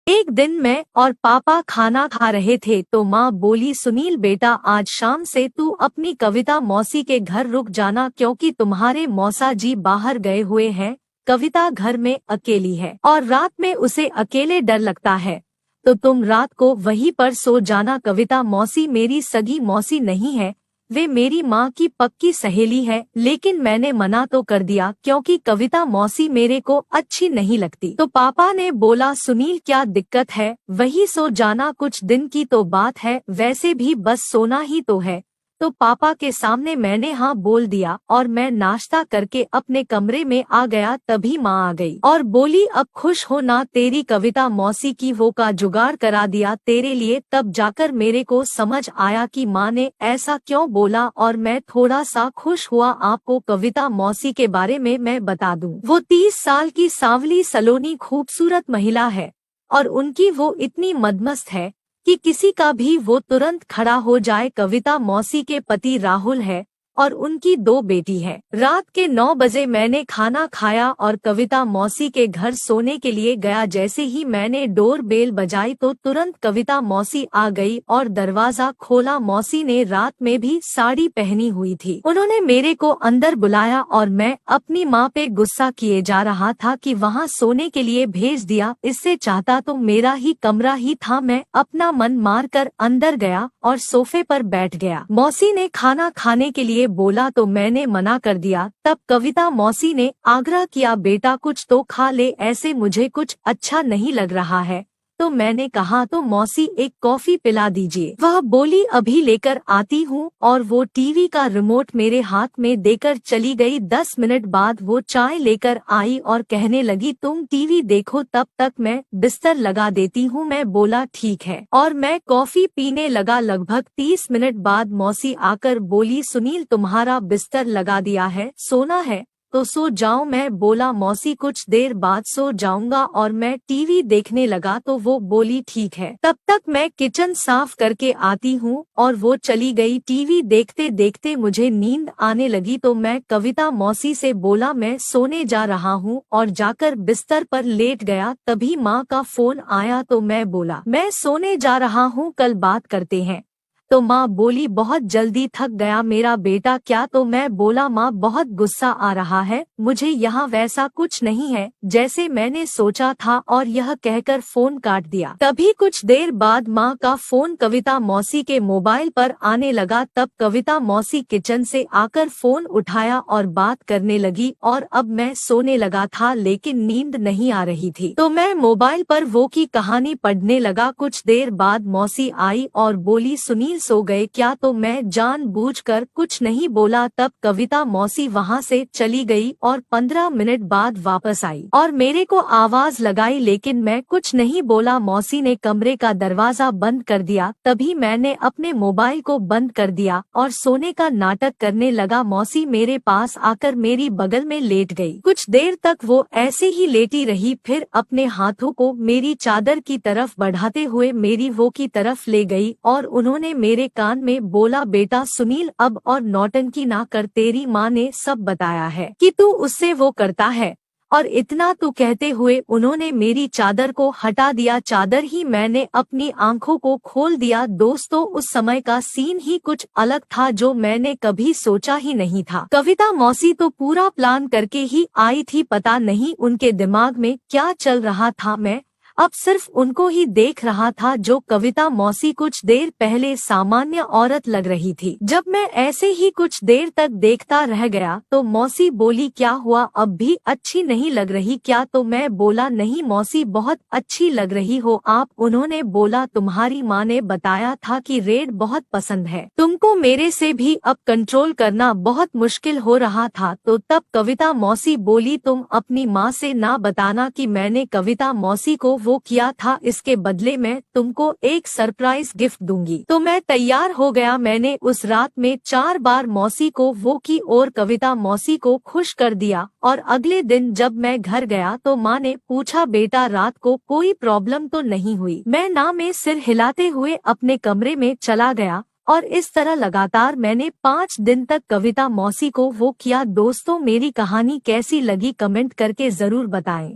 एक दिन मैं और पापा खाना खा रहे थे तो माँ बोली, सुनील बेटा आज शाम से तू अपनी कविता मौसी के घर रुक जाना क्योंकि तुम्हारे मौसा जी बाहर गए हुए हैं। कविता घर में अकेली है और रात में उसे अकेले डर लगता है, तो तुम रात को वहीं पर सो जाना। कविता मौसी मेरी सगी मौसी नहीं है, वे मेरी माँ की पक्की सहेली है, लेकिन मैंने मना तो कर दिया क्योंकि कविता मौसी मेरे को अच्छी नहीं लगती। तो पापा ने बोला, सुनील क्या दिक्कत है, वही सो जाना, कुछ दिन की तो बात है, वैसे भी बस सोना ही तो है। तो पापा के सामने मैंने हाँ बोल दिया और मैं नाश्ता करके अपने कमरे में आ गया। तभी माँ आ गई और बोली, अब खुश हो ना, तेरी कविता मौसी की वो का जुगाड़ करा दिया तेरे लिए। तब जाकर मेरे को समझ आया कि माँ ने ऐसा क्यों बोला और मैं थोड़ा सा खुश हुआ। आपको कविता मौसी के बारे में मैं बता दूं, वो 30 साल की सांवली सलोनी खूबसूरत महिला है और उनकी वो इतनी मदमस्त है कि किसी का भी वो तुरंत खड़ा हो जाए। कविता मौसी के पति राहुल है और उनकी 2 बेटी है। रात के 9 बजे मैंने खाना खाया और कविता मौसी के घर सोने के लिए गया। जैसे ही मैंने डोर बेल बजाई तो तुरंत कविता मौसी आ गई और दरवाजा खोला। मौसी ने रात में भी साड़ी पहनी हुई थी। उन्होंने मेरे को अंदर बुलाया और मैं अपनी माँ पे गुस्सा किए जा रहा था कि वहाँ सोने के लिए भेज दिया, इससे चाहता तो मेरा ही कमरा ही था। मैं अपना मन मार कर अंदर गया और सोफे पर बैठ गया। मौसी ने खाना खाने के लिए बोला तो मैंने मना कर दिया। तब कविता मौसी ने आग्रह किया, बेटा कुछ तो खा ले, ऐसे मुझे कुछ अच्छा नहीं लग रहा है। तो मैंने कहा, तो मौसी एक कॉफी पिला दीजिए। वह बोली, अभी लेकर आती हूँ, और वो टीवी का रिमोट मेरे हाथ में देकर चली गई। 10 मिनट बाद वो चाय लेकर आई और कहने लगी, तुम टीवी देखो, तब तक मैं बिस्तर लगा देती हूँ। मैं बोला ठीक है और मैं कॉफी पीने लगा। लगभग 30 मिनट बाद मौसी आकर बोली, सुनील तुम्हारा बिस्तर लगा दिया है, सोना है तो सो जाओ। मैं बोला, मौसी कुछ देर बाद सो जाऊंगा, और मैं टीवी देखने लगा। तो वो बोली ठीक है, तब तक मैं किचन साफ करके आती हूँ, और वो चली गई। टीवी देखते देखते मुझे नींद आने लगी तो मैं कविता मौसी से बोला, मैं सोने जा रहा हूँ, और जाकर बिस्तर पर लेट गया। तभी माँ का फोन आया तो मैं बोला, मैं सोने जा रहा हूँ, कल बात करते हैं। तो माँ बोली, बहुत जल्दी थक गया मेरा बेटा क्या? तो मैं बोला, माँ बहुत गुस्सा आ रहा है मुझे, यहाँ वैसा कुछ नहीं है जैसे मैंने सोचा था, और यह कहकर फोन काट दिया। तभी कुछ देर बाद माँ का फोन कविता मौसी के मोबाइल पर आने लगा। तब कविता मौसी किचन से आकर फोन उठाया और बात करने लगी, और अब मैं सोने लगा था लेकिन नींद नहीं आ रही थी, तो मैं मोबाइल पर वो की कहानी पढ़ने लगा। कुछ देर बाद मौसी आई और बोली, सुनील सो गए क्या? तो मैं जानबूझकर कुछ नहीं बोला। तब कविता मौसी वहाँ से चली गई और 15 मिनट बाद वापस आई और मेरे को आवाज लगाई, लेकिन मैं कुछ नहीं बोला। मौसी ने कमरे का दरवाजा बंद कर दिया। तभी मैंने अपने मोबाइल को बंद कर दिया और सोने का नाटक करने लगा। मौसी मेरे पास आकर मेरी बगल में लेट गई। कुछ देर तक वो ऐसे ही लेटी रही, फिर अपने हाथों को मेरी चादर की तरफ बढ़ाते हुए मेरी वो की तरफ ले गई और उन्होंने मेरे कान में बोला, बेटा सुनील अब और नौटंकी ना कर, तेरी माँ ने सब बताया है कि तू उससे वो करता है। और इतना तू कहते हुए उन्होंने मेरी चादर को हटा दिया। चादर ही मैंने अपनी आंखों को खोल दिया। दोस्तों उस समय का सीन ही कुछ अलग था जो मैंने कभी सोचा ही नहीं था। कविता मौसी तो पूरा प्लान करके ही आई थी, पता नहीं उनके दिमाग में क्या चल रहा था। मैं अब सिर्फ उनको ही देख रहा था। जो कविता मौसी कुछ देर पहले सामान्य औरत लग रही थी, जब मैं ऐसे ही कुछ देर तक देखता रह गया तो मौसी बोली, क्या हुआ, अब भी अच्छी नहीं लग रही क्या? तो मैं बोला, नहीं मौसी बहुत अच्छी लग रही हो आप। उन्होंने बोला, तुम्हारी माँ ने बताया था कि रेड बहुत पसंद है तुमको, मेरे से भी अब कंट्रोल करना बहुत मुश्किल हो रहा था। तो तब कविता मौसी बोली, तुम अपनी माँ से ना बताना कि मैंने कविता मौसी को वो किया था, इसके बदले मैं तुमको एक सरप्राइज गिफ्ट दूंगी। तो मैं तैयार हो गया। मैंने उस रात में 4 बार मौसी को वो की और कविता मौसी को खुश कर दिया। और अगले दिन जब मैं घर गया तो माँ ने पूछा, बेटा रात को कोई प्रॉब्लम तो नहीं हुई? मैं ना में सिर हिलाते हुए अपने कमरे में चला गया और इस तरह लगातार मैंने 5 दिन तक कविता मौसी को वो किया। दोस्तों मेरी कहानी कैसी लगी कमेंट करके जरूर बताएं।